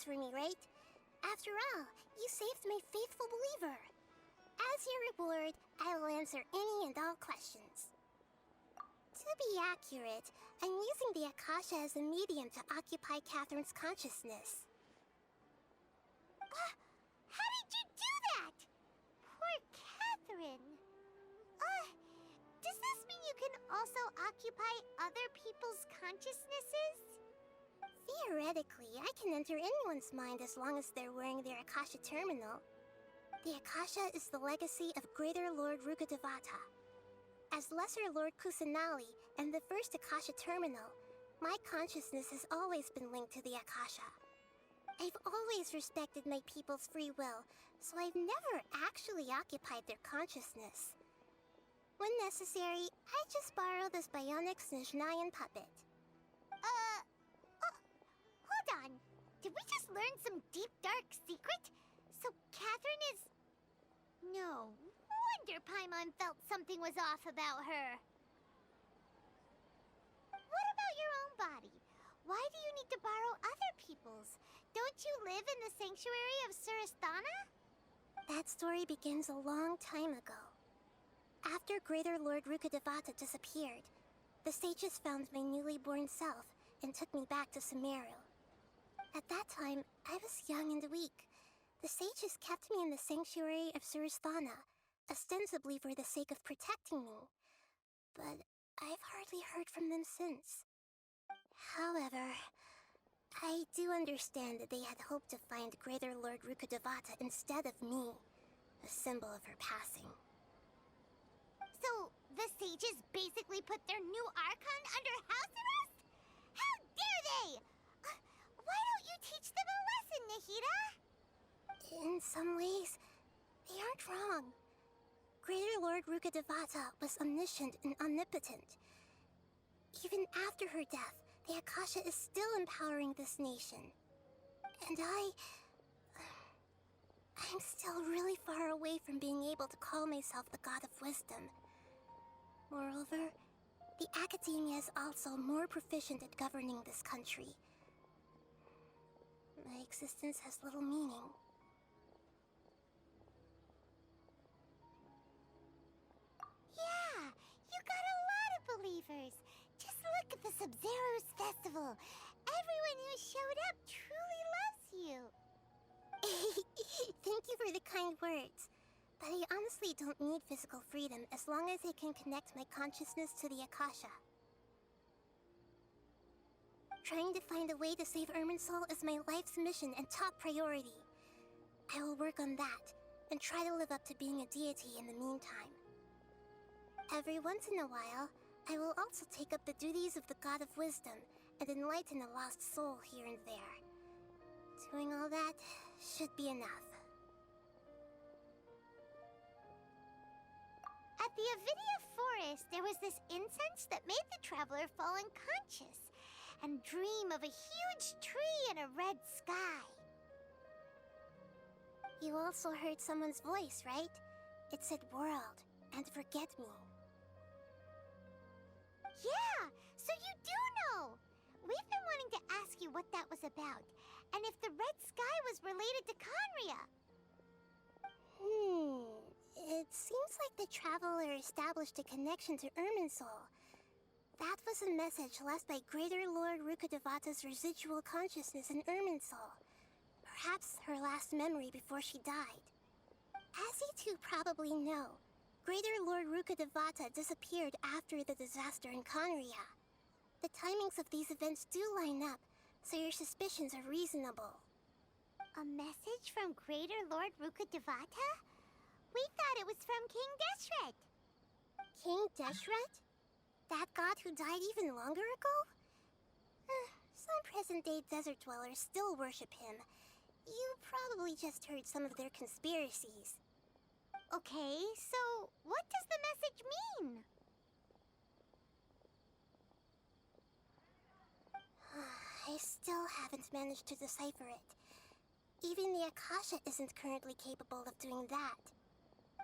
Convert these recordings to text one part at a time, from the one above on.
for me, right? After all, you saved my faithful believer. As your reward, I will answer any and all questions. To be accurate, I'm using the Akasha as a medium to occupy Catherine's consciousness. How did you do that? Poor Catherine. Does this mean you can also occupy other people's consciousnesses? Theoretically, I can enter anyone's mind as long as they're wearing their Akasha terminal. The Akasha is the legacy of Greater Lord Rukkhadevata. As Lesser Lord Kusanali and the first Akasha terminal, my consciousness has always been linked to the Akasha. I've always respected my people's free will, so I've never actually occupied their consciousness. When necessary, I just borrow this bionic Snezhnayan puppet. Hold on. Did we just learn some deep, dark secret? So Catherine is... No wonder Paimon felt something was off about her. What about your own body? Why do you need to borrow other people's? Don't you live in the sanctuary of Surasthana? That story begins a long time ago. After Greater Lord Rukkhadevata disappeared, the sages found my newly born self and took me back to Sumeru. At that time, I was young and weak. The sages kept me in the sanctuary of Surasthana, ostensibly for the sake of protecting me. But I've hardly heard from them since. However, I do understand that they had hoped to find Greater Lord Rukkhadevata instead of me, a symbol of her passing. So, the sages basically put their new Archon under house arrest? How dare they! Why don't you teach them a lesson, Nahida? In some ways, they aren't wrong. Greater Lord Rukkhadevata was omniscient and omnipotent. Even after her death, the Akasha is still empowering this nation. And I'm still really far away from being able to call myself the God of Wisdom. Moreover, the Academia is also more proficient at governing this country. My existence has little meaning. Yeah, you got a lot of believers. Just look at the Sub-Zero's festival. Everyone who showed up truly loves you. Thank you for the kind words. But I honestly don't need physical freedom as long as I can connect my consciousness to the Akasha. Trying to find a way to save Irminsul is my life's mission and top priority. I will work on that, and try to live up to being a deity in the meantime. Every once in a while, I will also take up the duties of the God of Wisdom and enlighten a lost soul here and there. Doing all that should be enough. At the Avidia forest, there was this incense that made the traveler fall unconscious and dream of a huge tree and a red sky. You also heard someone's voice, right? It said world and forget me. Yeah, so you do know! We've been wanting to ask you what that was about, and if the red sky was related to Khaenri'ah. It seems like the traveler established a connection to Irminsul. That was a message left by Greater Lord Rukkhadevata's residual consciousness in Irminsul. Perhaps her last memory before she died. As you two probably know, Greater Lord Rukkhadevata disappeared after the disaster in Khaenri'ah. The timings of these events do line up, so your suspicions are reasonable. A message from Greater Lord Rukkhadevata? We thought it was from King Deshret. King Deshret? That god who died even longer ago? Some present-day desert dwellers still worship him. You probably just heard some of their conspiracies. Okay, so what does the message mean? I still haven't managed to decipher it. Even the Akasha isn't currently capable of doing that.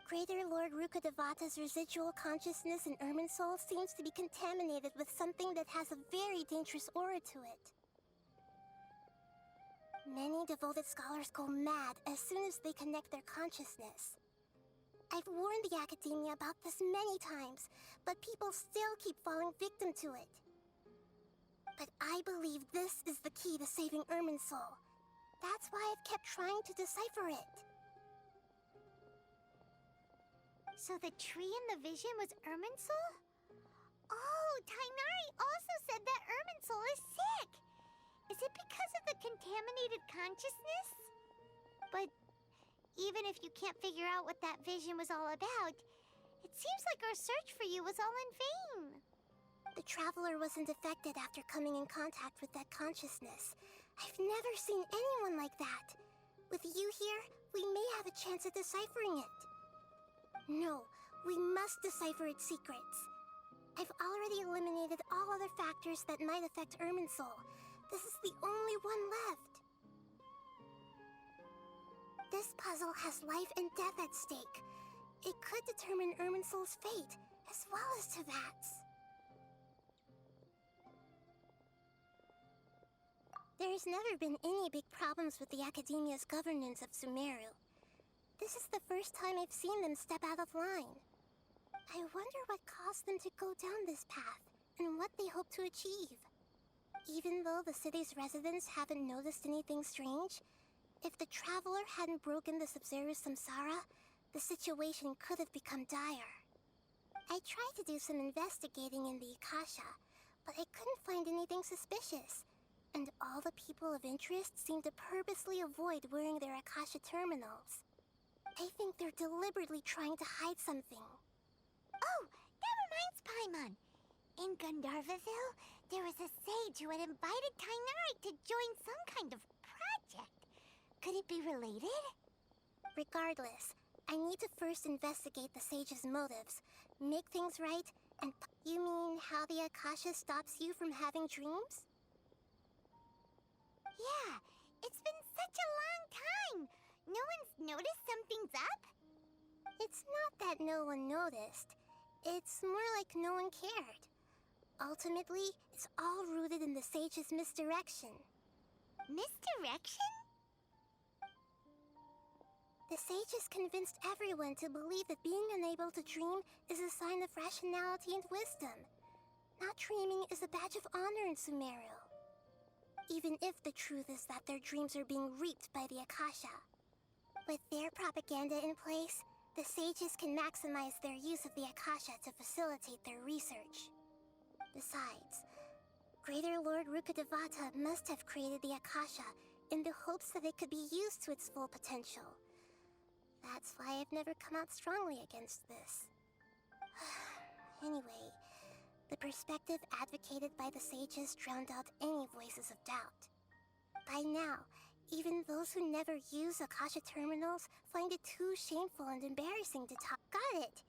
Greater Lord Rukkhadevata's residual consciousness in Irminsul seems to be contaminated with something that has a very dangerous aura to it. Many devoted scholars go mad as soon as they connect their consciousness. I've warned the Academia about this many times, but people still keep falling victim to it. But I believe this is the key to saving Irminsul. That's why I've kept trying to decipher it. So the tree in the vision was Irminsul? Oh, Tainari also said that Irminsul is sick. Is it because of the contaminated consciousness? But even if you can't figure out what that vision was all about, it seems like our search for you was all in vain. The Traveler wasn't affected after coming in contact with that consciousness. I've never seen anyone like that. With you here, we may have a chance at deciphering it. No, we must decipher its secrets. I've already eliminated all other factors that might affect Irminsul. This is the only one left. This puzzle has life and death at stake. It could determine Irminsul's fate, as well as Tevat's. There's never been any big problems with the Academia's governance of Sumeru. This is the first time I've seen them step out of line. I wonder what caused them to go down this path, and what they hope to achieve. Even though the city's residents haven't noticed anything strange, if the Traveler hadn't broken the Sub-Zero Samsara, the situation could have become dire. I tried to do some investigating in the Akasha, but I couldn't find anything suspicious, and all the people of interest seemed to purposely avoid wearing their Akasha terminals. I think they're deliberately trying to hide something. Oh, that reminds Paimon. In Gandharvaville, there was a sage who had invited Tainari to join some kind of project. Could it be related? Regardless, I need to first investigate the sage's motives, make things right, and... You mean how the Akasha stops you from having dreams? Yeah, it's been such a long time. No one's noticed something's up? It's not that no one noticed. It's more like no one cared. Ultimately, it's all rooted in the sage's misdirection. Misdirection? The sage has convinced everyone to believe that being unable to dream is a sign of rationality and wisdom. Not dreaming is a badge of honor in Sumeru. Even if the truth is that their dreams are being reaped by the Akasha. With their propaganda in place, the sages can maximize their use of the Akasha to facilitate their research. Besides, Greater Lord Rukkhadevata must have created the Akasha in the hopes that it could be used to its full potential. That's why I've never come out strongly against this. Anyway, the perspective advocated by the sages drowned out any voices of doubt. By now, even those who never use Akasha terminals find it too shameful and embarrassing to talk. Got it!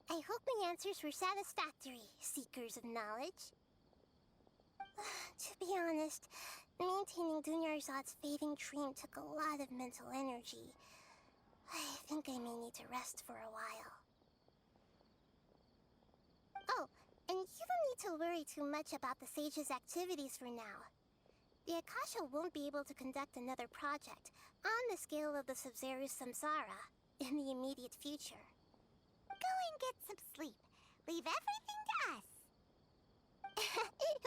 I hope my answers were satisfactory, seekers of knowledge. To be honest, maintaining Dunyarzad's fading dream took a lot of mental energy. I think I may need to rest for a while. Oh, and you don't need to worry too much about the sage's activities for now. The Akasha won't be able to conduct another project on the scale of the Sub-Zero Samsara in the immediate future. Go and get some sleep. Leave everything to us.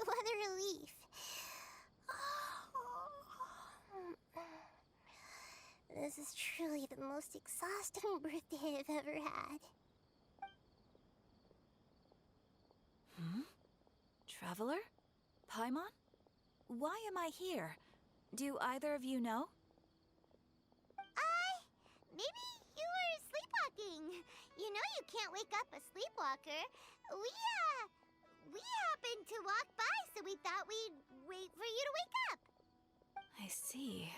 What a relief. This is truly the most exhausting birthday I've ever had. Traveler? Paimon? Why am I here? Do either of you know? Maybe you were sleepwalking. You know you can't wake up a sleepwalker. We happened to walk by, so we thought we'd wait for you to wake up. I see.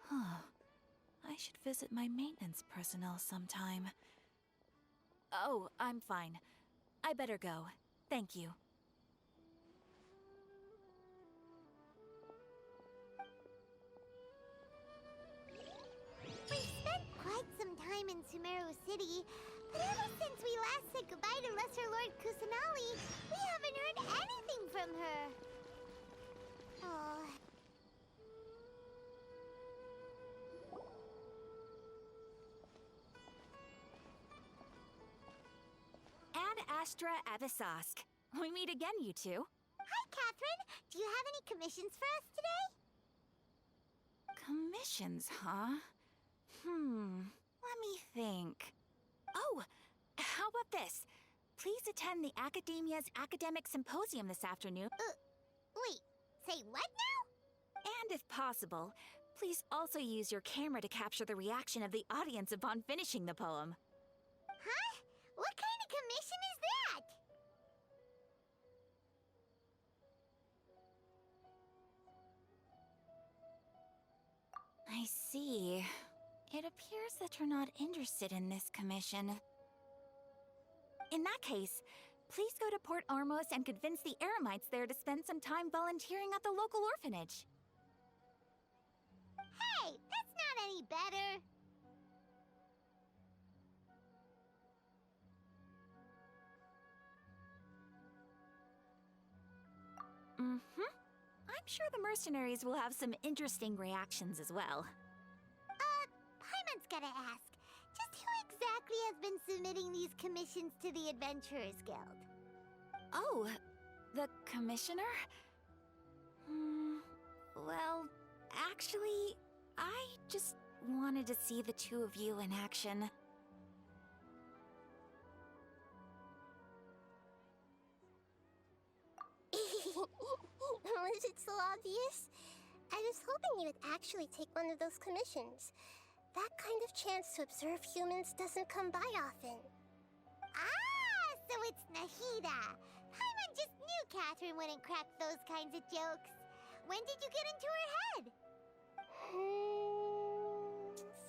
Huh. I should visit my maintenance personnel sometime. Oh, I'm fine. I better go. Thank you. We've spent quite some time in Sumeru City, but ever since we last said goodbye to Lesser Lord Kusanali, we haven't heard anything from her. Oh. Astra Abyssosque. We meet again, you two. Hi, Catherine. Do you have any commissions for us today? Commissions, huh? Let me think. Oh, how about this? Please attend the Academia's Academic Symposium this afternoon. Wait, say what now? And if possible, please also use your camera to capture the reaction of the audience upon finishing the poem. Huh? What kind of commission is that? I see. It appears that you're not interested in this commission. In that case, please go to Port Ormos and convince the Eremites there to spend some time volunteering at the local orphanage. Hey, that's not any better. I'm sure the mercenaries will have some interesting reactions as well. Paimon's gotta ask. Just who exactly has been submitting these commissions to the Adventurers Guild? Oh, the commissioner? Well, actually, I just wanted to see the two of you in action. Was it so obvious? I was hoping you would actually take one of those commissions. That kind of chance to observe humans doesn't come by often. Ah, so it's Nahida. Paimon just knew Catherine wouldn't crack those kinds of jokes. When did you get into her head?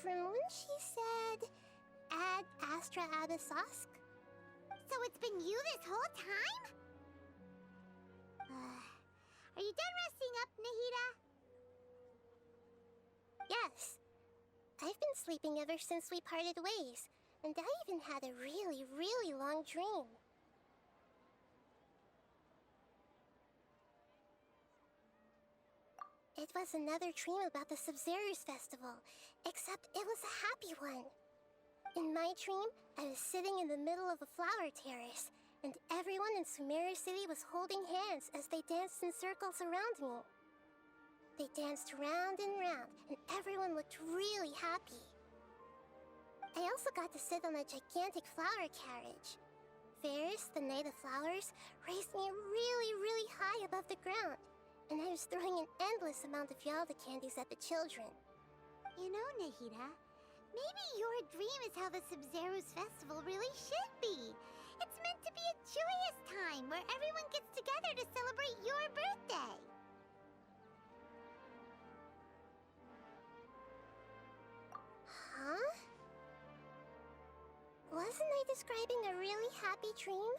From when she said, Ad Astra Abyssosque? So it's been you this whole time? Are you done resting up, Nahida? Yes. I've been sleeping ever since we parted ways, and I even had a really, really long dream. It was another dream about the Sub-Zero's festival, except it was a happy one. In my dream, I was sitting in the middle of a flower terrace, and everyone in Sumeru City was holding hands as they danced in circles around me. They danced round and round, and everyone looked really happy. I also got to sit on a gigantic flower carriage. Ferris, the Knight of Flowers, raised me really, really high above the ground, and I was throwing an endless amount of Yalda candies at the children. You know, Nahida, maybe your dream is how the Sub-Zero's festival really should be. It's meant to be a joyous time where everyone gets together to celebrate your birthday. Huh? Wasn't I describing a really happy dream?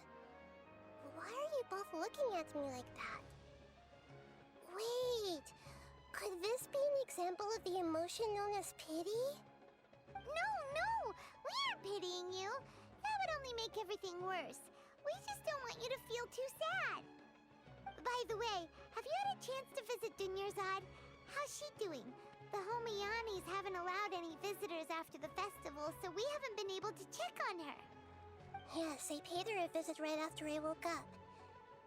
Why are you both looking at me like that? Wait, could this be an example of the emotion known as pity? No, we aren't pitying you. That would only make everything worse. We just don't want you to feel too sad. By the way, have you had a chance to visit Dunyarzad? How's she doing? The Homianis haven't allowed any visitors after the festival, so we haven't been able to check on her. Yes, I paid her a visit right after I woke up.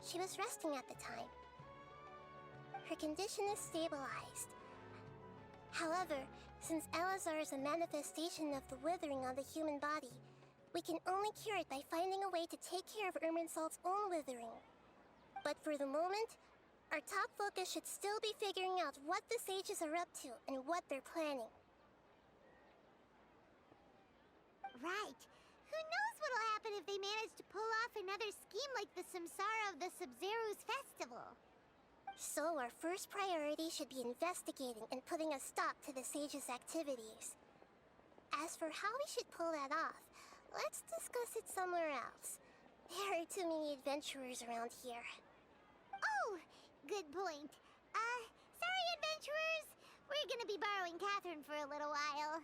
She was resting at the time. Her condition is stabilized. However, since Elazar is a manifestation of the withering on the human body, we can only cure it by finding a way to take care of Irminsul's own withering. But for the moment, our top focus should still be figuring out what the sages are up to and what they're planning. Right. Who knows what'll happen if they manage to pull off another scheme like the Samsara of the Sub-Zero's festival? So our first priority should be investigating and putting a stop to the sages' activities. As for how we should pull that off, let's discuss it somewhere else. There are too many adventurers around here. Oh, good point. Sorry, adventurers. We're gonna be borrowing Catherine for a little while.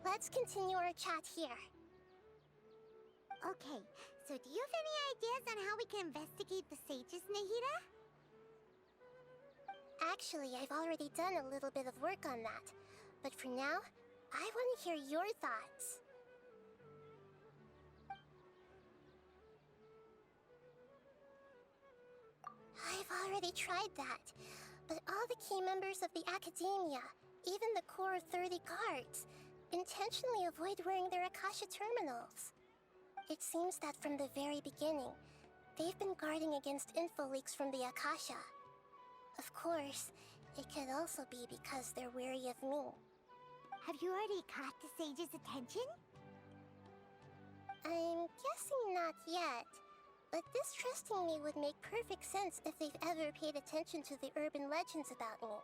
let's continue our chat here. Okay, so do you have any ideas on how we can investigate the sages, Nahida? Actually, I've already done a little bit of work on that. But for now, I want to hear your thoughts. I've already tried that, but all the key members of the Academia, even the core 30 guards, intentionally avoid wearing their Akasha terminals. It seems that from the very beginning, they've been guarding against info leaks from the Akasha. Of course, it could also be because they're wary of me. Have you already caught the sage's attention? I'm guessing not yet, but distrusting me would make perfect sense if they've ever paid attention to the urban legends about me.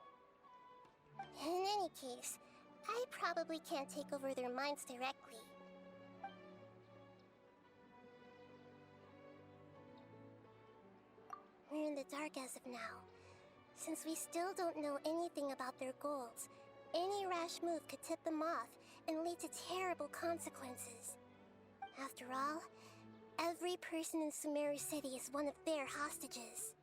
In any case, I probably can't take over their minds directly. We're in the dark as of now. Since we still don't know anything about their goals, any rash move could tip them off and lead to terrible consequences. After all, every person in Sumeru City is one of their hostages.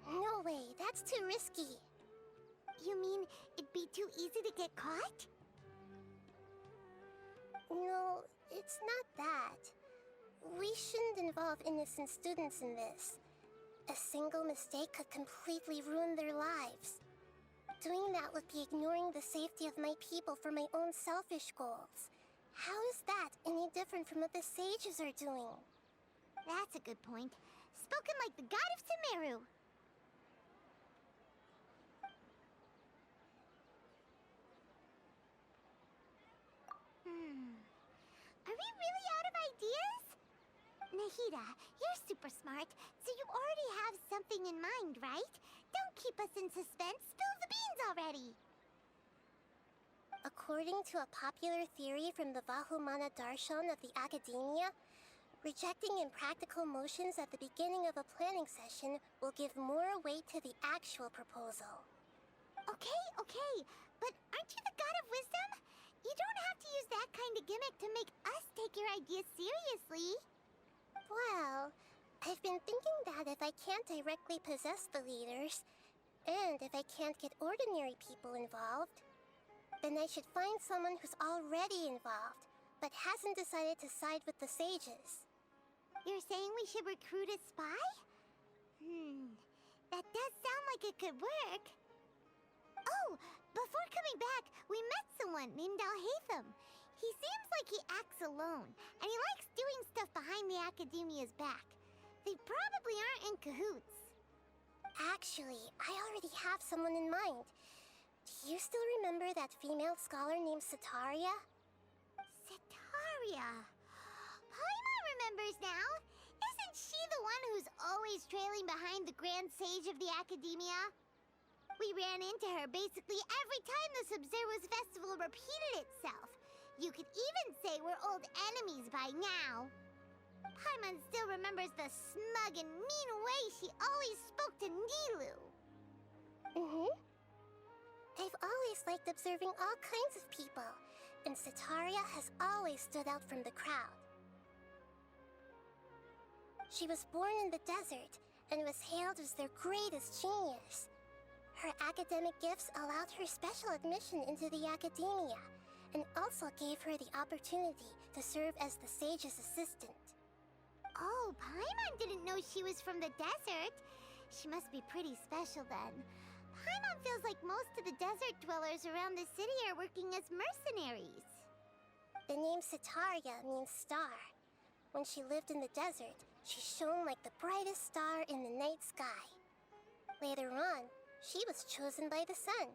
No way, that's too risky. You mean it'd be too easy to get caught? No, it's not that. We shouldn't involve innocent students in this. A single mistake could completely ruin their lives. Doing that would be ignoring the safety of my people for my own selfish goals. How is that any different from what the sages are doing? That's a good point. Spoken like the god of Sumeru. Are we really out of ideas? Nahida, you're super smart, so you already have something in mind, right? Don't keep us in suspense. Spill the beans already. According to a popular theory from the Vahumana Darshan of the Academia, rejecting impractical motions at the beginning of a planning session will give more weight to the actual proposal. Okay, but aren't you the god of wisdom? You don't have to use that kind of gimmick to make us take your ideas seriously. Well, I've been thinking that if I can't directly possess the leaders, and if I can't get ordinary people involved, then I should find someone who's already involved, but hasn't decided to side with the sages. You're saying we should recruit a spy? That does sound like it could work. Oh, before coming back, we met someone named Alhaitham. He seems like he acts alone, and he likes doing stuff behind the Academia's back. They probably aren't in cahoots. Actually, I already have someone in mind. Do you still remember that female scholar named Setaria? Setaria. Paimon remembers now. Isn't she the one who's always trailing behind the Grand Sage of the Academia? We ran into her basically every time the Sub-Zero's festival repeated itself. You could even say we're old enemies by now. Paimon still remembers the smug and mean way she always spoke to Nilu. I've always liked observing all kinds of people, and Setaria has always stood out from the crowd. She was born in the desert and was hailed as their greatest genius. Her academic gifts allowed her special admission into the Academia, and also gave her the opportunity to serve as the sage's assistant. Oh, Paimon didn't know she was from the desert. She must be pretty special then. Paimon feels like most of the desert dwellers around the city are working as mercenaries. The name Setaria means star. When she lived in the desert, she shone like the brightest star in the night sky. Later on, she was chosen by the sun.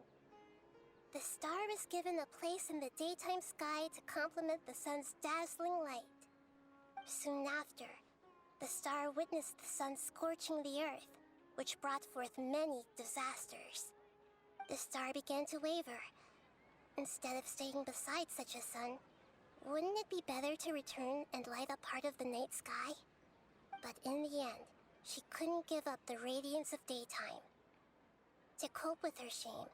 The star was given a place in the daytime sky to complement the sun's dazzling light. Soon after, the star witnessed the sun scorching the earth, which brought forth many disasters. The star began to waver. Instead of staying beside such a sun, wouldn't it be better to return and light up part of the night sky? But in the end, she couldn't give up the radiance of daytime. To cope with her shame,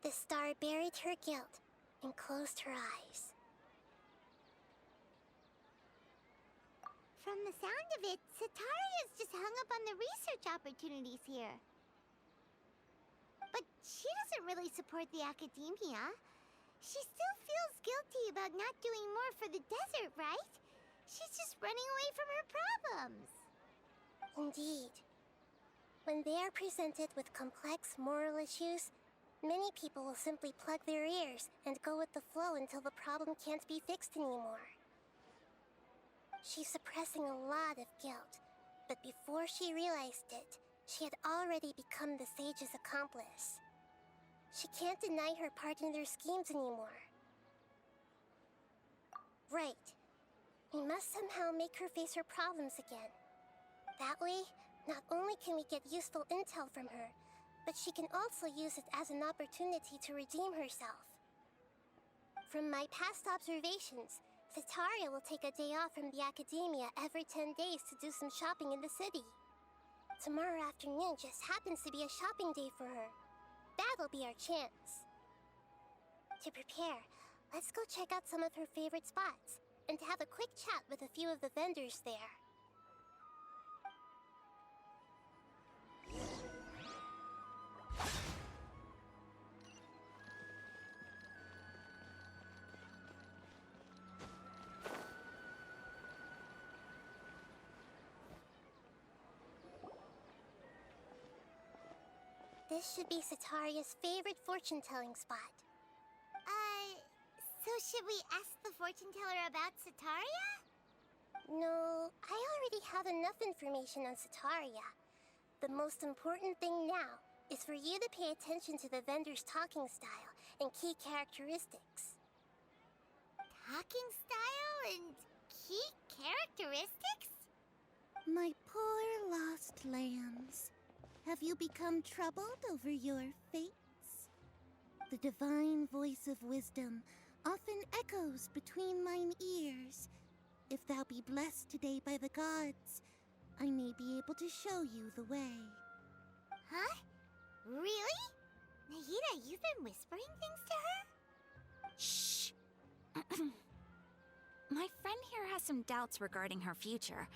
The star buried her guilt and closed her eyes. From the sound of it, Sataria's just hung up on the research opportunities here. But she doesn't really support the academia. She still feels guilty about not doing more for the desert, right? She's just running away from her problems. Indeed. When they are presented with complex moral issues, many people will simply plug their ears and go with the flow until the problem can't be fixed anymore. She's suppressing a lot of guilt, but before she realized it, she had already become the sage's accomplice. She can't deny her part in their schemes anymore. Right. We must somehow make her face her problems again. That way, not only can we get useful intel from her, but she can also use it as an opportunity to redeem herself. From my past observations, Sataria will take a day off from the academia every 10 days to do some shopping in the city. Tomorrow afternoon just happens to be a shopping day for her. That'll be our chance. To prepare, let's go check out some of her favorite spots, and have a quick chat with a few of the vendors there. This should be Sataria's favorite fortune-telling spot. So should we ask the fortune teller about Sataria? No, I already have enough information on Sataria. The most important thing now is for you to pay attention to the vendor's talking style and key characteristics. Talking style and key characteristics? My poor lost lambs, have you become troubled over your fates? The divine voice of wisdom often echoes between mine ears. If thou be blessed today by the gods, I may be able to show you the way. Huh? Really? Nahida, you've been whispering things to her? Shh! My friend here has some doubts regarding her future.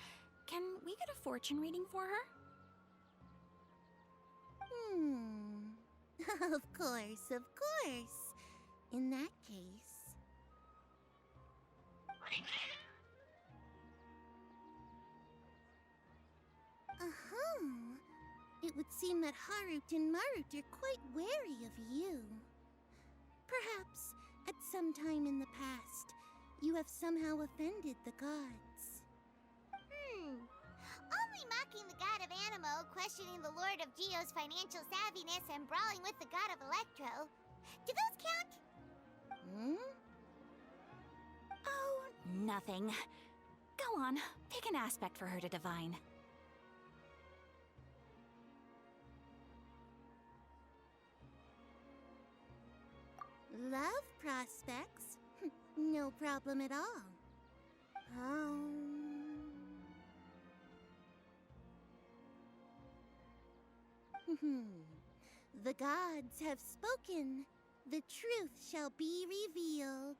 Can we get a fortune reading for her? Of course, of course. In that case... It would seem that Harut and Marut are quite wary of you. Perhaps, at some time in the past, you have somehow offended the gods. Only mocking the god of Animo, questioning the lord of Geo's financial savviness, and brawling with the god of Electro. Do those count? Oh, nothing. Go on, pick an aspect for her to divine. Love prospects? No problem at all. The gods have spoken. The truth shall be revealed.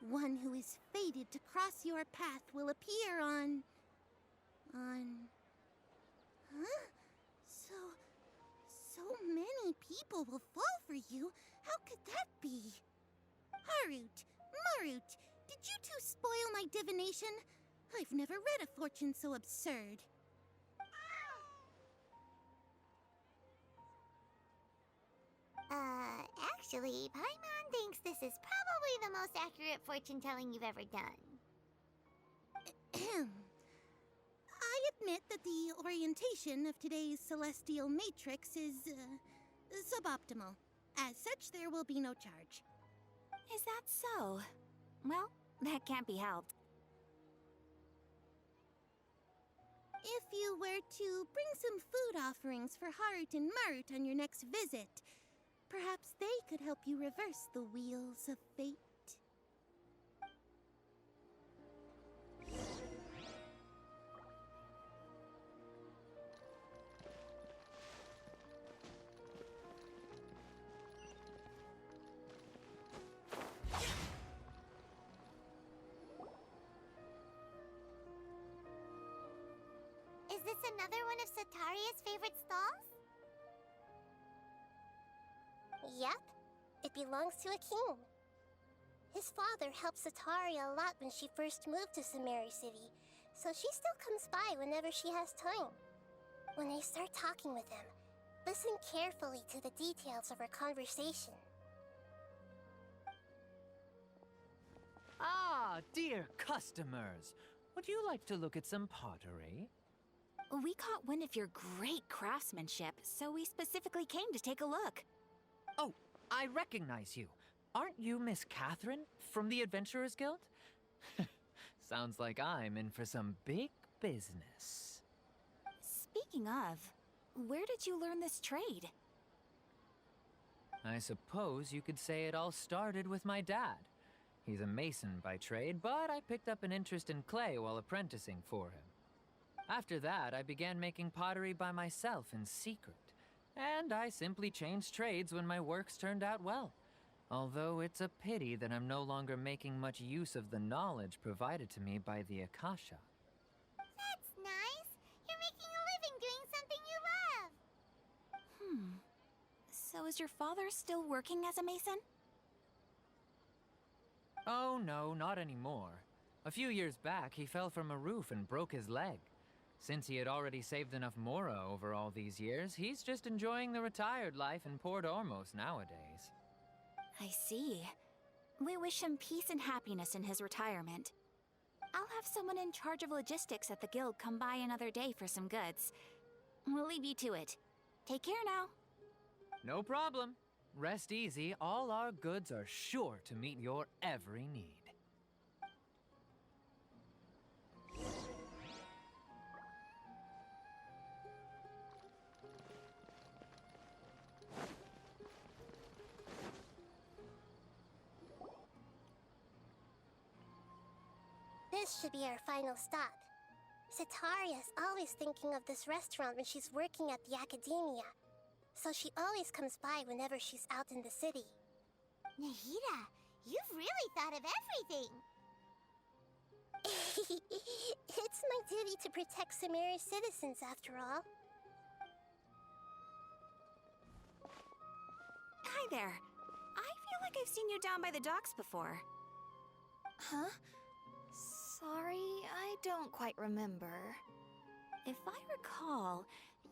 One who is fated to cross your path will appear on... Huh? So many people will fall for you. How could that be? Harut, Marut, did you two spoil my divination? I've never read a fortune so absurd. Actually, Paimon thinks this is probably the most accurate fortune-telling you've ever done. I admit that the orientation of today's celestial matrix is, suboptimal. As such, there will be no charge. Is that so? Well, that can't be helped. If you were to bring some food offerings for Harut and Marut on your next visit, perhaps they could help you reverse the wheels of fate. Is this another one of Sataria's favorite stalls? Yep, it belongs to a king. His father helped Sataria a lot when she first moved to Samari City, so she still comes by whenever she has time. When I start talking with him, listen carefully to the details of our conversation. Ah, dear customers, would you like to look at some pottery? We caught wind of your great craftsmanship, so we specifically came to take a look. Oh, I recognize you. Aren't you Miss Catherine from the Adventurers Guild? Sounds like I'm in for some big business. Speaking of, where did you learn this trade? I suppose you could say it all started with my dad. He's a mason by trade, but I picked up an interest in clay while apprenticing for him. After that, I began making pottery by myself in secret, and I simply changed trades when my works turned out well. Although it's a pity that I'm no longer making much use of the knowledge provided to me by the Akasha. That's nice. You're making a living doing something you love. So is your father still working as a mason? Oh no, not anymore. A few years back, he fell from a roof and broke his leg. Since he had already saved enough Mora over all these years, he's just enjoying the retired life in Port Ormos nowadays. I see. We wish him peace and happiness in his retirement. I'll have someone in charge of logistics at the guild come by another day for some goods. We'll leave you to it. Take care now. No problem. Rest easy, all our goods are sure to meet your every need. This should be our final stop. Sataria's always thinking of this restaurant when she's working at the academia, so she always comes by whenever she's out in the city. Nahida, you've really thought of everything. It's my duty to protect Samari's citizens, after all. Hi there. I feel like I've seen you down by the docks before. Huh? Sorry, I don't quite remember. If I recall,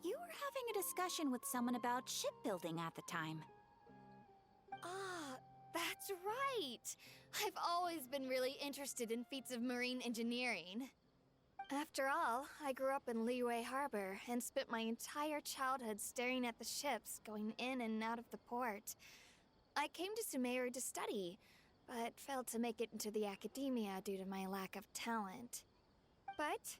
you were having a discussion with someone about shipbuilding at the time. Ah, that's right! I've always been really interested in feats of marine engineering. After all, I grew up in Liyue Harbor and spent my entire childhood staring at the ships going in and out of the port. I came to Sumeru to study, but failed to make it into the academia due to my lack of talent. But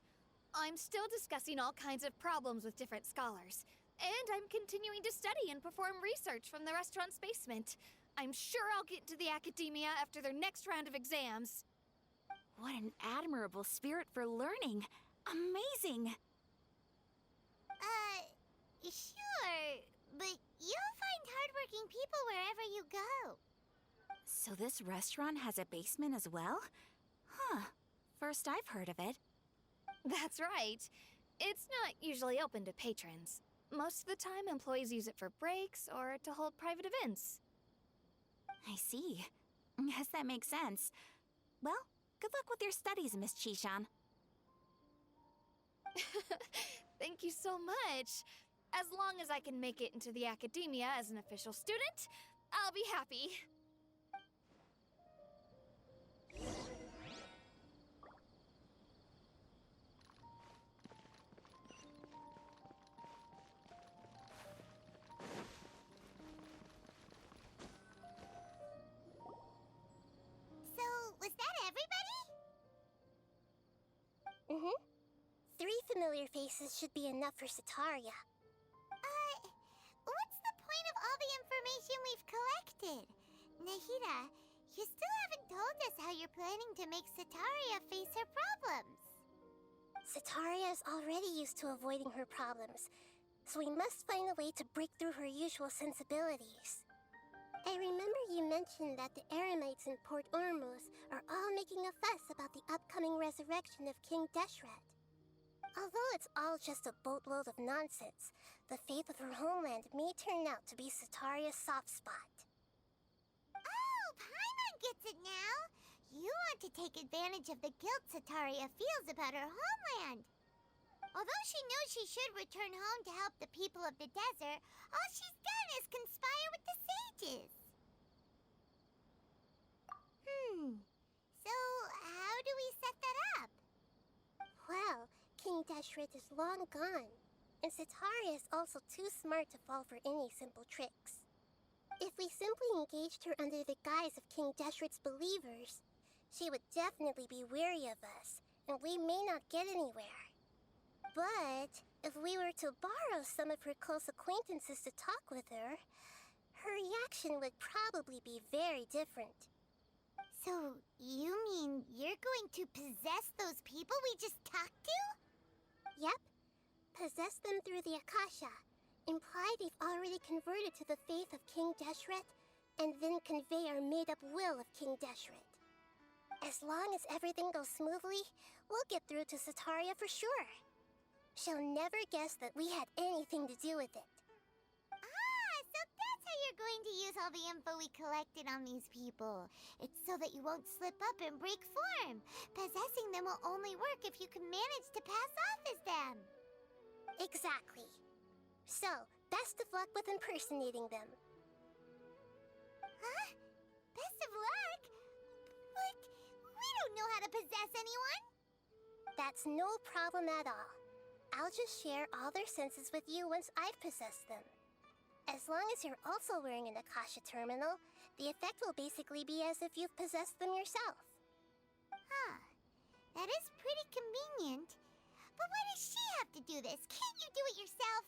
I'm still discussing all kinds of problems with different scholars, and I'm continuing to study and perform research from the restaurant's basement. I'm sure I'll get into the academia after their next round of exams. What an admirable spirit for learning! Amazing! Sure, but you'll find hardworking people wherever you go. So this restaurant has a basement as well? Huh. First I've heard of it. That's right. It's not usually open to patrons. Most of the time, employees use it for breaks or to hold private events. I see. Guess that makes sense. Well, good luck with your studies, Miss Chishan. Thank you so much. As long as I can make it into the academia as an official student, I'll be happy. So, was that everybody? Mm-hmm. 3 familiar faces should be enough for Sataria. What's the point of all the information we've collected? Nahida, you still haven't told us how you're planning to make Sataria face her problems. Sataria is already used to avoiding her problems, so we must find a way to break through her usual sensibilities. I remember you mentioned that the Eremites in Port Ormuz are all making a fuss about the upcoming resurrection of King Deshret. Although it's all just a boatload of nonsense, the fate of her homeland may turn out to be Sataria's soft spot. Oh, Paimon gets it now! You want to take advantage of the guilt Sataria feels about her homeland. Although she knows she should return home to help the people of the desert, all she's done is conspire with the sages. So how do we set that up? Well, King Deshret is long gone, and Sataria is also too smart to fall for any simple tricks. If we simply engaged her under the guise of King Deshret's believers, she would definitely be wary of us, and we may not get anywhere. But if we were to borrow some of her close acquaintances to talk with her, her reaction would probably be very different. So, you mean you're going to possess those people we just talked to? Yep. Possess them through the Akasha. Imply they've already converted to the faith of King Deshret, and then convey our made-up will of King Deshret. As long as everything goes smoothly, we'll get through to Sataria for sure. She'll never guess that we had anything to do with it. So that's how you're going to use all the info we collected on these people. It's so that you won't slip up and break form. Possessing them will only work if you can manage to pass off as them. Exactly. So, best of luck with impersonating them. Huh? Best of luck? But we don't know how to possess anyone. That's no problem at all. I'll just share all their senses with you once I've possessed them. As long as you're also wearing an Akasha terminal, the effect will basically be as if you've possessed them yourself. Huh. That is pretty convenient. But why does she have to do this? Can't you do it yourself?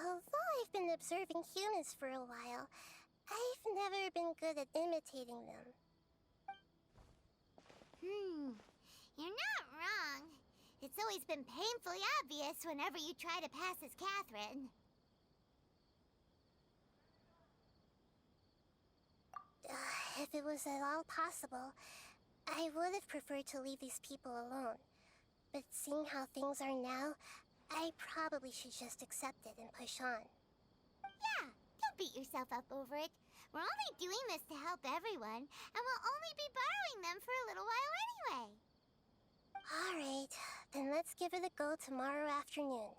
Although I've been observing humans for a while, I've never been good at imitating them. You're not wrong. It's always been painfully obvious whenever you try to pass as Catherine. If it was at all possible, I would have preferred to leave these people alone. But seeing how things are now, I probably should just accept it and push on. Yeah, don't beat yourself up over it. We're only doing this to help everyone, and we'll only be borrowing them for a little while anyway. Alright, then let's give it a go tomorrow afternoon.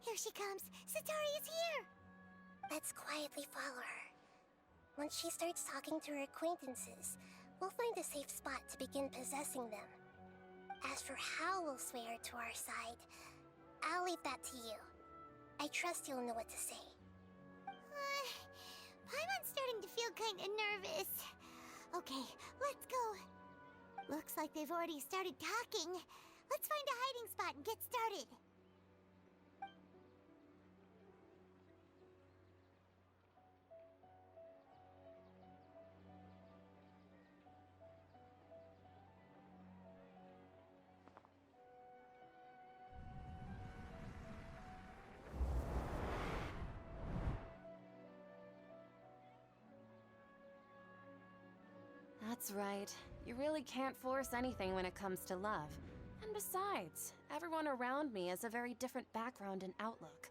Here she comes. Sataria's here. Let's quietly follow her. Once she starts talking to her acquaintances, we'll find a safe spot to begin possessing them. As for how we'll sway her to our side, I'll leave that to you. I trust you'll know what to say. Paimon's starting to feel kinda nervous. Okay, let's go. Looks like they've already started talking. Let's find a hiding spot and get started. That's right. You really can't force anything when it comes to love. And besides, everyone around me has a very different background and outlook.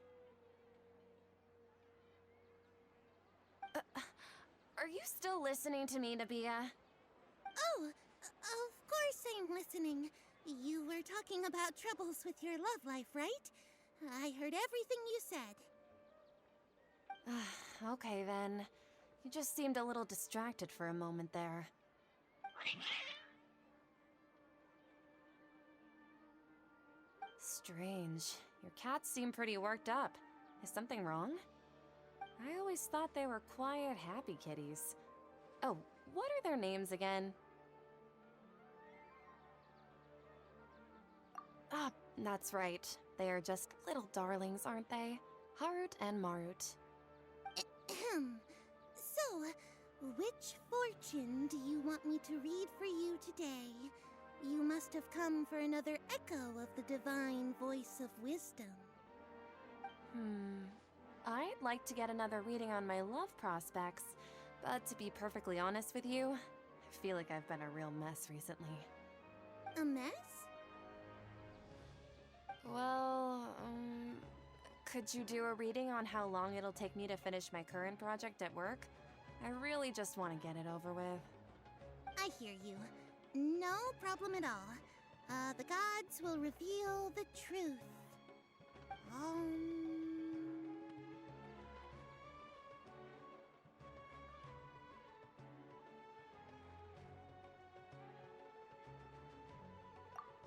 Are you still listening to me, Nabia? Oh, of course I'm listening. You were talking about troubles with your love life, right? I heard everything you said. Okay then. You just seemed a little distracted for a moment there. Strange. Your cats seem pretty worked up. Is something wrong? I always thought they were quiet, happy kitties. Oh, what are their names again? Ah, that's right. They are just little darlings, aren't they? Harut and Marut. So, which fortune do you want me to read for you today? You must have come for another echo of the divine voice of wisdom. I'd like to get another reading on my love prospects, but to be perfectly honest with you, I feel like I've been a real mess recently. A mess? Well, could you do a reading on how long it'll take me to finish my current project at work? I really just want to get it over with. I hear you. No problem at all. The gods will reveal the truth.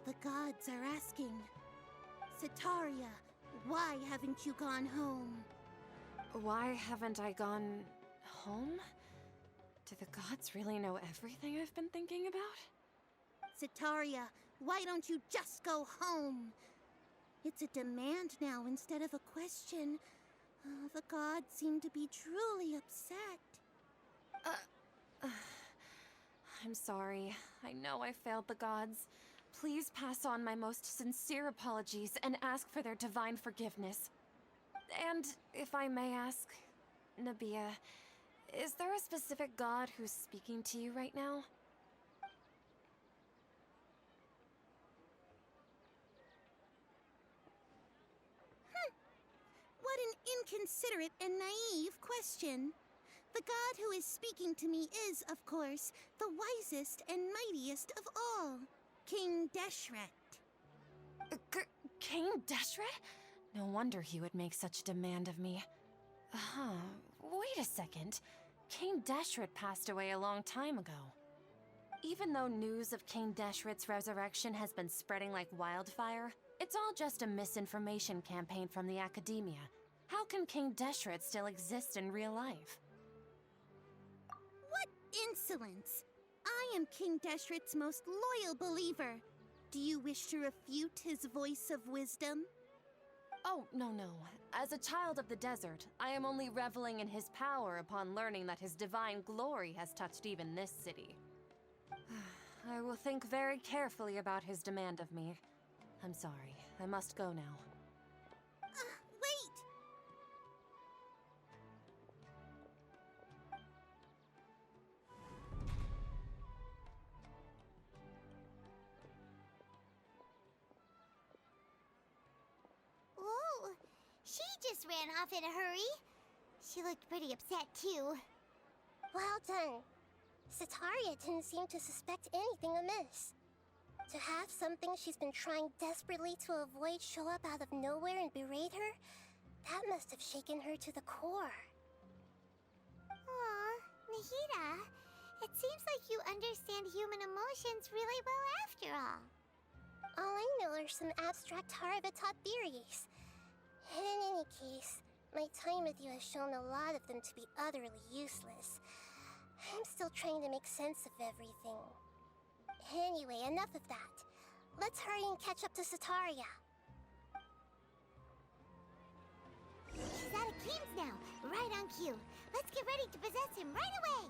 The gods are asking, Sitaria, why haven't you gone home? Why haven't I gone home? Do the gods really know everything I've been thinking about? Sitaria, why don't you just go home? It's a demand now instead of a question. The gods seem to be truly upset. I'm sorry. I know I failed the gods. Please pass on my most sincere apologies and ask for their divine forgiveness. And if I may ask, Nabia, is there a specific god who's speaking to you right now? What an inconsiderate and naive question. The god who is speaking to me is, of course, the wisest and mightiest of all, King Deshret. King Deshret? No wonder he would make such a demand of me. Wait a second. King Deshret passed away a long time ago. Even though news of King Deshret's resurrection has been spreading like wildfire, it's all just a misinformation campaign from the academia. How can King Deshret still exist in real life? What insolence! I am King Deshret's most loyal believer. Do you wish to refute his voice of wisdom? Oh, no. As a child of the desert, I am only reveling in his power upon learning that his divine glory has touched even this city. I will think very carefully about his demand of me. I'm sorry. I must go now. Wait! Whoa, she just ran off in a hurry. She looked pretty upset too. Well done. Sitaria didn't seem to suspect anything amiss. To have something she's been trying desperately to avoid show up out of nowhere and berate her, that must have shaken her to the core. Aw, Nahida, it seems like you understand human emotions really well after all. All I know are some abstract Haravitot theories. And in any case, my time with you has shown a lot of them to be utterly useless. I'm still trying to make sense of everything. Anyway, enough of that. Let's hurry and catch up to Sataria. She's at Akeem's now, right on cue. Let's get ready to possess him right away!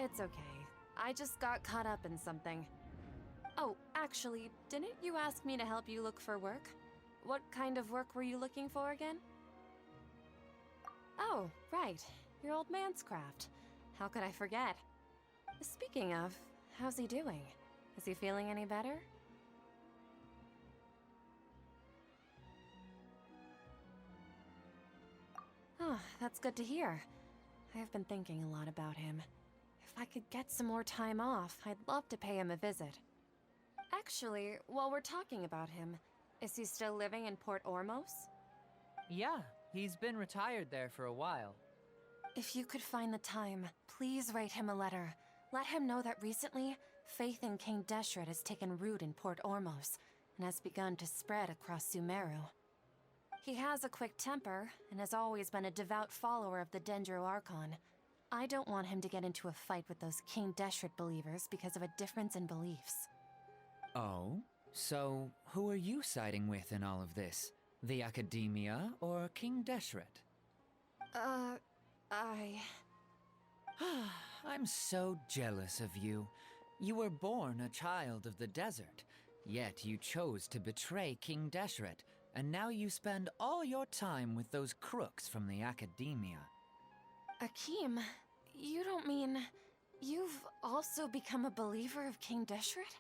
It's okay. I just got caught up in something. Oh, actually, didn't you ask me to help you look for work? What kind of work were you looking for again? Oh, right. Your old man's craft. How could I forget? Speaking of, how's he doing? Is he feeling any better? Oh, that's good to hear. I've been thinking a lot about him. If I could get some more time off, I'd love to pay him a visit. Actually, while we're talking about him, is he still living in Port Ormos? Yeah, he's been retired there for a while. If you could find the time, please write him a letter. Let him know that recently, faith in King Deshret has taken root in Port Ormos and has begun to spread across Sumeru. He has a quick temper and has always been a devout follower of the Dendro Archon. I don't want him to get into a fight with those King Deshret believers because of a difference in beliefs. Oh? So, who are you siding with in all of this? The Academia or King Deshret? I'm so jealous of you. You were born a child of the desert, yet you chose to betray King Deshret, and now you spend all your time with those crooks from the Academia. Akeem, you don't mean... you've also become a believer of King Deshret?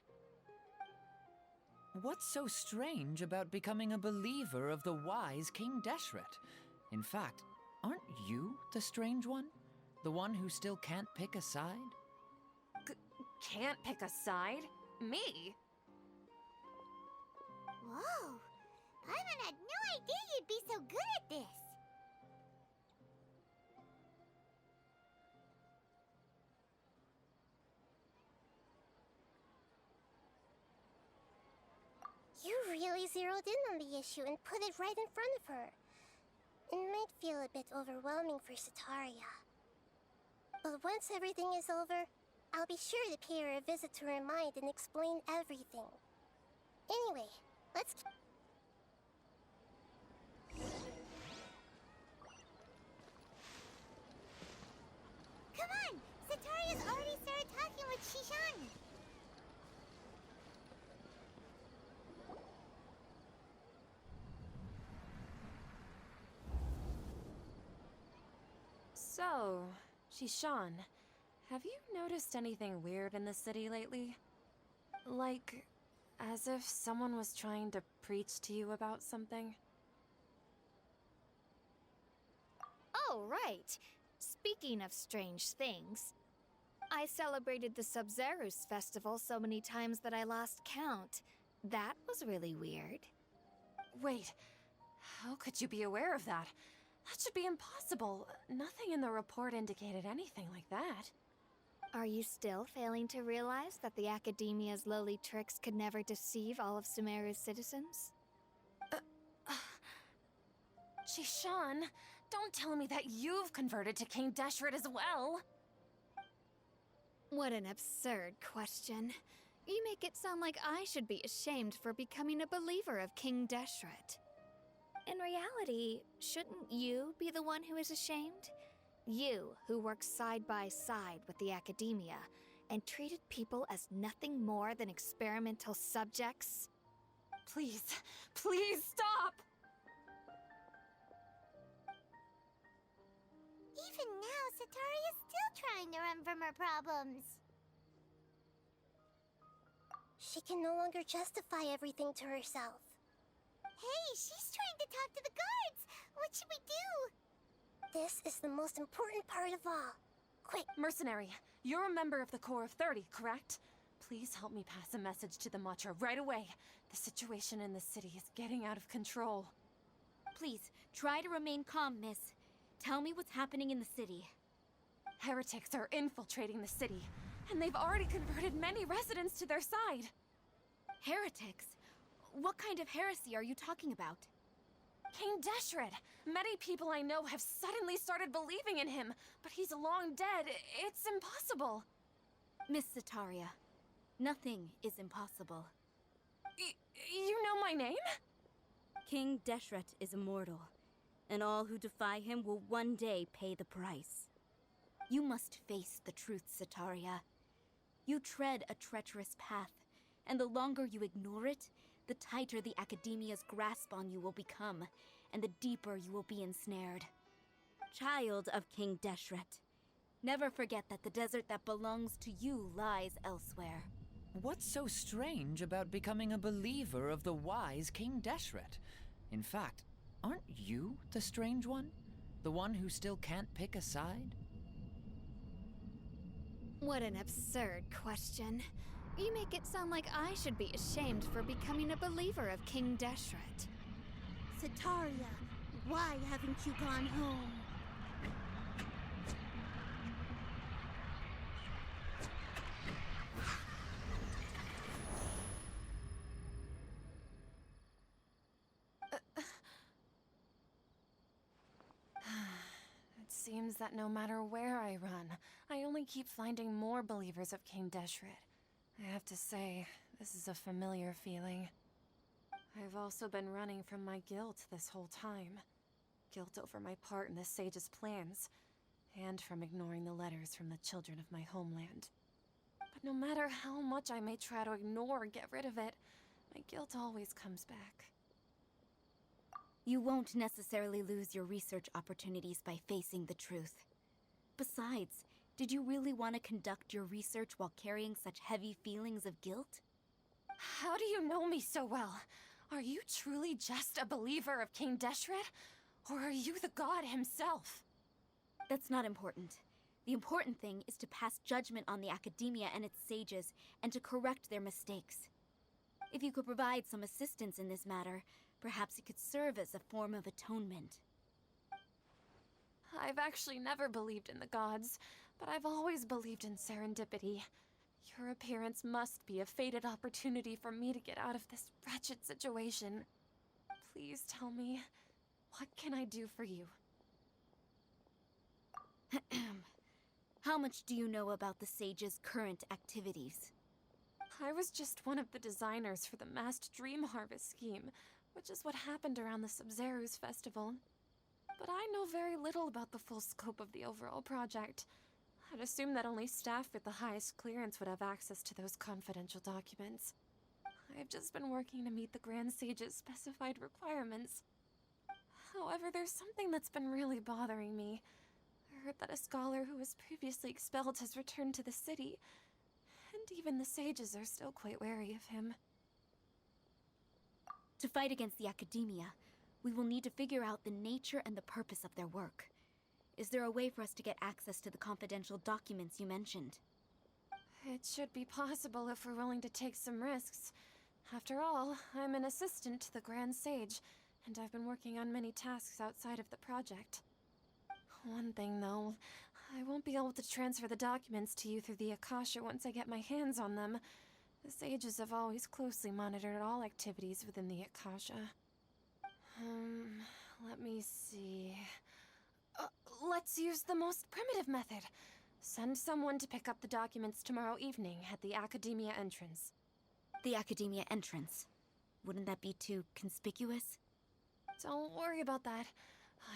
What's so strange about becoming a believer of the wise King Deshret? In fact, aren't you the strange one? The one who still can't pick a side? Can't pick a side? Me? Whoa! Paimon had no idea you'd be so good at this! You really zeroed in on the issue and put it right in front of her. It might feel a bit overwhelming for Sataria. But once everything is over, I'll be sure to pay her a visit to her mind and explain everything. Anyway, let's... Come on! Sataria's already started talking with Shishan! So, Shishan, have you noticed anything weird in the city lately? Like, as if someone was trying to preach to you about something? Oh, right. Speaking of strange things, I celebrated the Sub-Zerus festival so many times that I lost count. That was really weird. Wait, how could you be aware of that? That should be impossible. Nothing in the report indicated anything like that. Are you still failing to realize that the Academia's lowly tricks could never deceive all of Sumeru's citizens? Shishan, don't tell me that you've converted to King Deshret as well! What an absurd question. You make it sound like I should be ashamed for becoming a believer of King Deshret. In reality, shouldn't you be the one who is ashamed? You, who worked side by side with the Academia and treated people as nothing more than experimental subjects? Please, please stop! Even now, Sataria's still trying to run from her problems. She can no longer justify everything to herself. Hey, she's trying to talk to the guards! What should we do? This is the most important part of all. Quick! Mercenary, you're a member of the Corps of 30, correct? Please help me pass a message to the Matcha right away. The situation in the city is getting out of control. Please, try to remain calm, miss. Tell me what's happening in the city. Heretics are infiltrating the city, and they've already converted many residents to their side. Heretics? What kind of heresy are you talking about? King Deshret! Many people I know have suddenly started believing in him, but he's long dead. It's impossible. Miss Sataria, nothing is impossible. You know my name? King Deshret is immortal, and all who defy him will one day pay the price. You must face the truth, Sataria. You tread a treacherous path, and the longer you ignore it, the tighter the Academia's grasp on you will become, and the deeper you will be ensnared. Child of King Deshret, never forget that the desert that belongs to you lies elsewhere. What's so strange about becoming a believer of the wise King Deshret? In fact, aren't you the strange one? The one who still can't pick a side? What an absurd question. You make it sound like I should be ashamed for becoming a believer of King Deshret. Sataria, why haven't you gone home? It seems that no matter where I run, I only keep finding more believers of King Deshret. I have to say, this is a familiar feeling. I've also been running from my guilt this whole time. Guilt over my part in the Sage's plans, and from ignoring the letters from the children of my homeland. But no matter how much I may try to ignore or get rid of it, my guilt always comes back. You won't necessarily lose your research opportunities by facing the truth. Besides, did you really want to conduct your research while carrying such heavy feelings of guilt? How do you know me so well? Are you truly just a believer of King Deshret? Or are you the god himself? That's not important. The important thing is to pass judgment on the Academia and its sages, and to correct their mistakes. If you could provide some assistance in this matter, perhaps it could serve as a form of atonement. I've actually never believed in the gods, but I've always believed in serendipity. Your appearance must be a fated opportunity for me to get out of this wretched situation. Please tell me, what can I do for you? How much do you know about the sage's current activities? I was just one of the designers for the masked dream harvest scheme, which is what happened around the Sub-Zeru's festival. But I know very little about the full scope of the overall project. I'd assume that only staff with the highest clearance would have access to those confidential documents. I've just been working to meet the Grand Sage's specified requirements. However, there's something that's been really bothering me. I heard that a scholar who was previously expelled has returned to the city, and even the sages are still quite wary of him. To fight against the Academia, we will need to figure out the nature and the purpose of their work. Is there a way for us to get access to the confidential documents you mentioned? It should be possible if we're willing to take some risks. After all, I'm an assistant to the Grand Sage, and I've been working on many tasks outside of the project. One thing, though, I won't be able to transfer the documents to you through the Akasha once I get my hands on them. The sages have always closely monitored all activities within the Akasha. Let me see... let's use the most primitive method. Send someone to pick up the documents tomorrow evening at the Academia entrance. The Academia entrance. Wouldn't that be too conspicuous? Don't worry about that.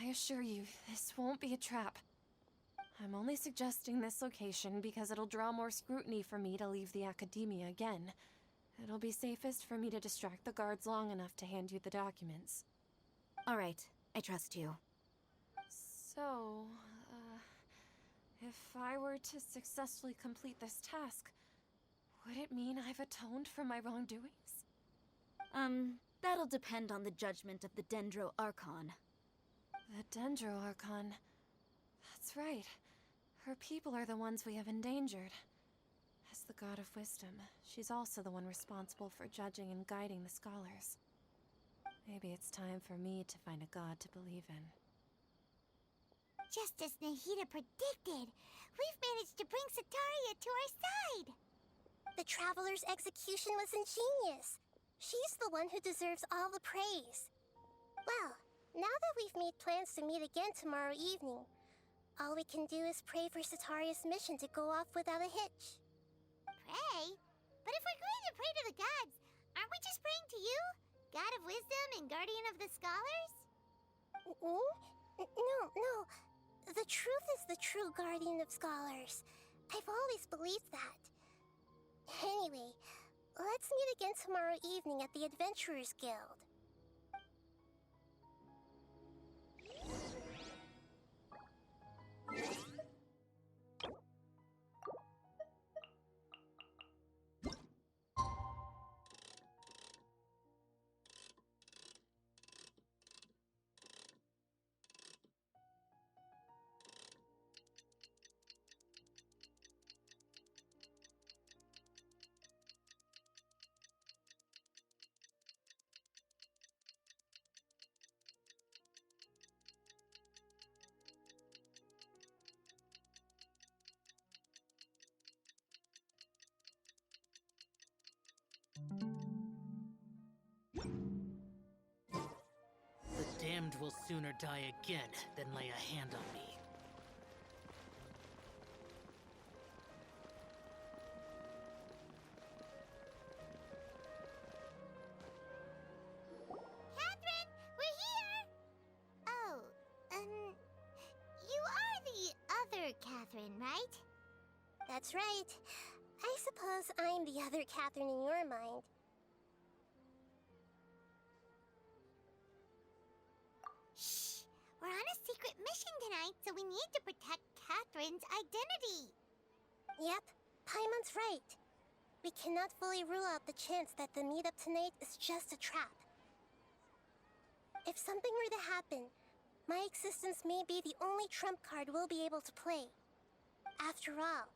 I assure you, this won't be a trap. I'm only suggesting this location because it'll draw more scrutiny for me to leave the Academia again. It'll be safest for me to distract the guards long enough to hand you the documents. All right, I trust you. So, if I were to successfully complete this task, would it mean I've atoned for my wrongdoings? That'll depend on the judgment of the Dendro Archon. The Dendro Archon. That's right. Her people are the ones we have endangered. As the God of Wisdom, she's also the one responsible for judging and guiding the scholars. Maybe it's time for me to find a god to believe in. Just as Nahida predicted, we've managed to bring Sataria to our side. The Traveler's execution was ingenious. She's the one who deserves all the praise. Well, now that we've made plans to meet again tomorrow evening, all we can do is pray for Sataria's mission to go off without a hitch. Pray? But if we're going to pray to the gods, aren't we just praying to you? God of wisdom and guardian of the scholars? No. The truth is the true guardian of scholars. I've always believed that. Anyway, let's meet again tomorrow evening at the Adventurers Guild. The damned will sooner die again than lay a hand on me. Catherine, we're here! Oh, you are the other Catherine, right? That's right. I suppose I'm the other Catherine in your mind. Shh! We're on a secret mission tonight, so we need to protect Catherine's identity. Yep, Paimon's right. We cannot fully rule out the chance that the meetup tonight is just a trap. If something were to happen, my existence may be the only trump card we'll be able to play. After all,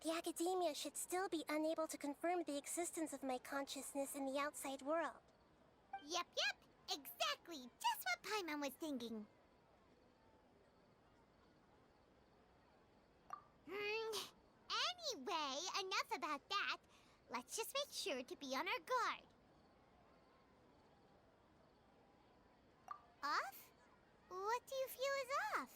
the Academia should still be unable to confirm the existence of my consciousness in the outside world. Yep, exactly. Just what Paimon was thinking. Anyway, enough about that. Let's just make sure to be on our guard. Off? What do you feel is off?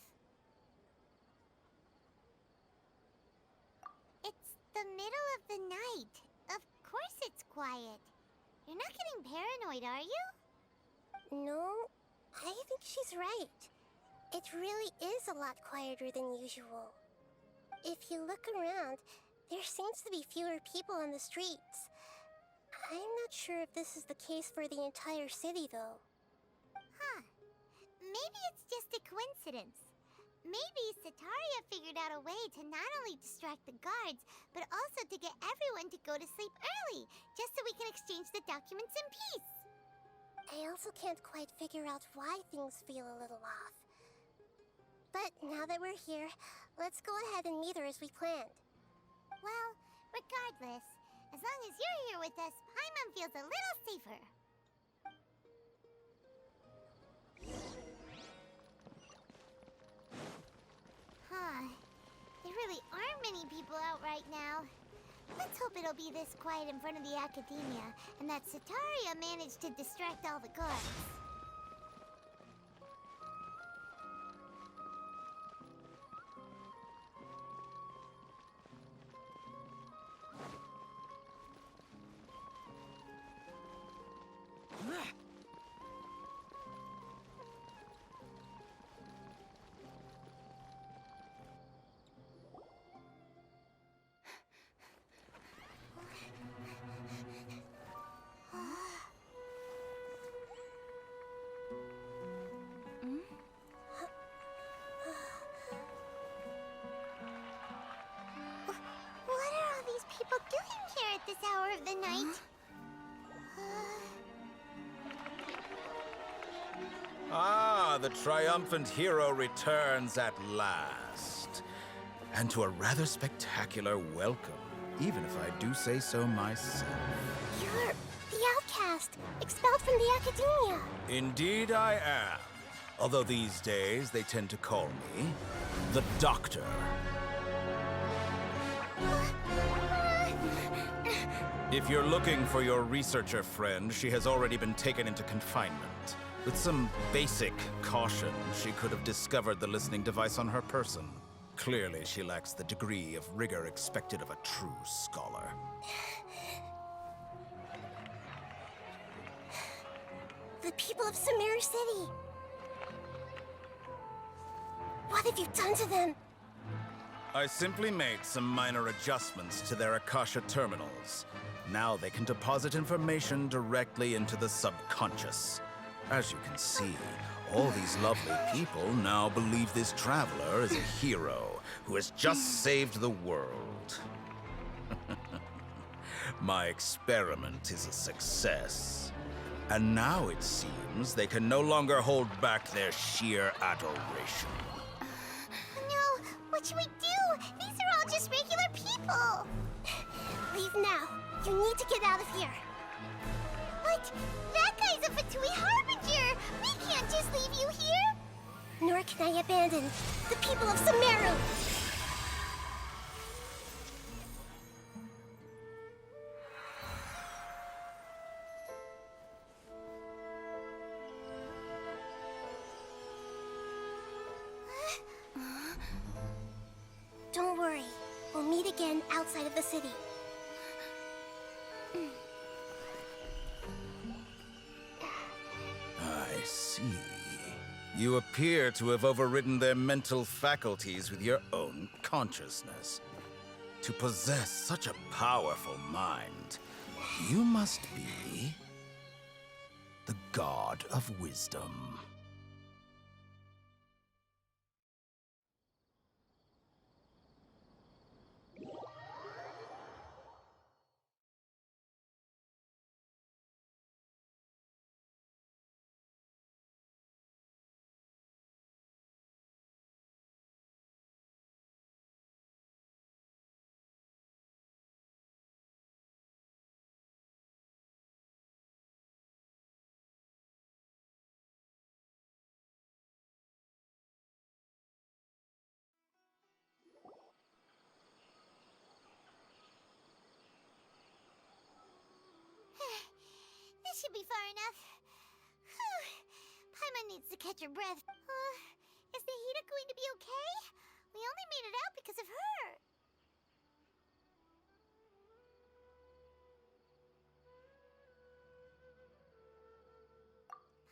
It's the middle of the night. Of course it's quiet. You're not getting paranoid, are you? No, I think she's right. It really is a lot quieter than usual. If you look around, there seems to be fewer people on the streets. I'm not sure if this is the case for the entire city, though. Huh. Maybe it's just a coincidence. Maybe Sataria figured out a way to not only distract the guards, but also to get everyone to go to sleep early, just so we can exchange the documents in peace. I also can't quite figure out why things feel a little off. But now that we're here, let's go ahead and meet her as we planned. Well, regardless, as long as you're here with us, Paimon feels a little safer. Huh. There really aren't many people out right now. Let's hope it'll be this quiet in front of the Academia, and that Sataria managed to distract all the guards. What are all these people doing here at this hour of the night? Ah, the triumphant hero returns at last. And to a rather spectacular welcome, even if I do say so myself. You're the outcast, expelled from the Academia. Indeed I am. Although these days they tend to call me the Doctor. If you're looking for your researcher friend, she has already been taken into confinement. With some basic caution, she could have discovered the listening device on her person. Clearly, she lacks the degree of rigor expected of a true scholar. The people of Sumeru City! What have you done to them? I simply made some minor adjustments to their Akasha terminals. Now they can deposit information directly into the subconscious. As you can see, all these lovely people now believe this traveler is a hero who has just saved the world. My experiment is a success. And now it seems they can no longer hold back their sheer adoration. No, what should we do? These are all just regular people. Leave now. You need to get out of here. But that guy's a Fatui Harbinger. We can't just leave you here. Nor can I abandon the people of Sumeru. Don't worry. We'll meet again outside of the city. I see. You appear to have overridden their mental faculties with your own consciousness. To possess such a powerful mind, you must be the god of wisdom. This should be far enough. Whew. Paimon needs to catch her breath. Is Nahida going to be okay? We only made it out because of her.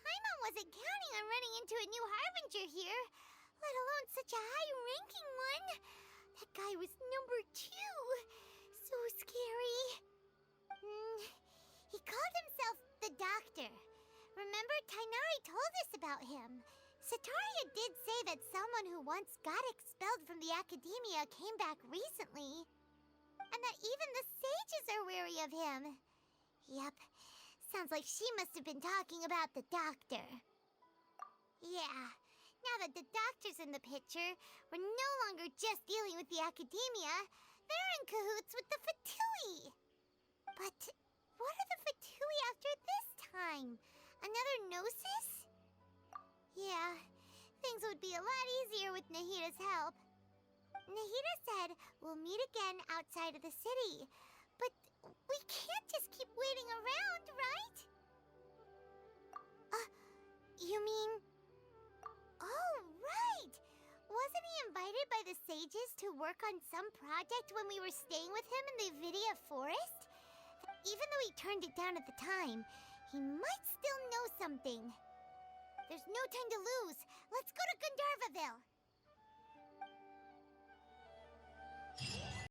Paimon wasn't counting on running into a new Harbinger here, let alone such a high-ranking one. That guy was number 2. So scary. He called himself the Doctor. Remember, Tainari told us about him. Sataria did say that someone who once got expelled from the Academia came back recently. And that even the sages are wary of him. Yep, sounds like she must have been talking about the Doctor. Yeah, now that the Doctor's in the picture, we're no longer just dealing with the Academia. They're in cahoots with the Fatui. But what are the Fatui after this time? Another Gnosis? Yeah, things would be a lot easier with Nahida's help. Nahida said we'll meet again outside of the city. But we can't just keep waiting around, right? You mean... Oh, right! Wasn't he invited by the sages to work on some project when we were staying with him in the Vidia Forest? Even though he turned it down at the time, he might still know something. There's no time to lose. Let's go to Gandharvaville.